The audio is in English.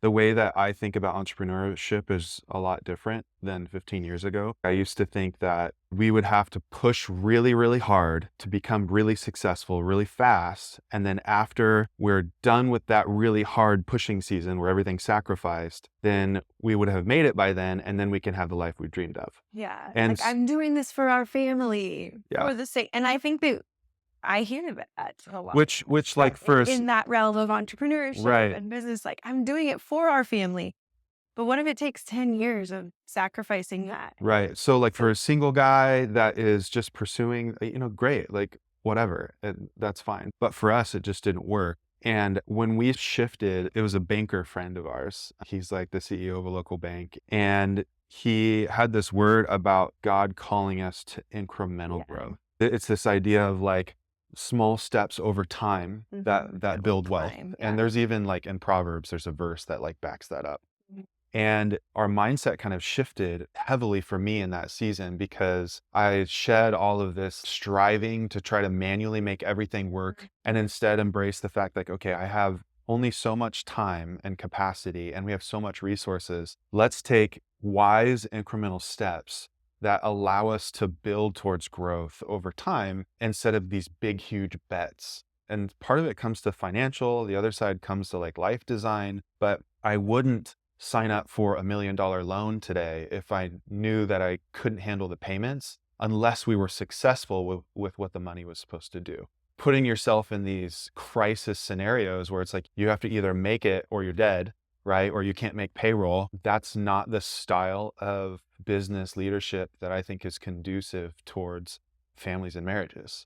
The way that I think about entrepreneurship is a lot different than 15 years ago. I used to think that we would have to push really, really hard to become really successful really fast. And then after we're done with that really hard pushing season where everything's sacrificed, then we would have made it by then. And then we can have the life we dreamed of. Yeah. And Like, I'm doing this for our family, yeah, for the sake. And I think that I hear that a lot. which like first, In that realm of entrepreneurship right. and business, like, I'm doing it for our family. But what if it takes 10 years of sacrificing that? Right. So like So for a single guy that is just pursuing, great, like whatever, and that's fine. But for us, it just didn't work. And when we shifted, it was a banker friend of ours. He's like the CEO of a local bank. And he had this word about God calling us to incremental yeah. growth. It's this idea of like small steps over time that Over build wealth. time. And Yeah. there's even like in Proverbs, there's a verse that like backs that up. Mhm. And our mindset kind of shifted heavily for me in that season because I shed all of this striving to try to manually make everything work and instead embrace the fact like, okay, I have only so much time and capacity and we have so much resources. Let's take wise incremental steps that allow us to build towards growth over time instead of these big, huge bets. And part of it comes to financial, the other side comes to like life design, but I wouldn't sign up for $1 million loan today if I knew that I couldn't handle the payments unless we were successful with what the money was supposed to do. Putting yourself in these crisis scenarios where it's like you have to either make it or you're dead, right? Or you can't make payroll. That's not the style of business leadership that I think is conducive towards families and marriages.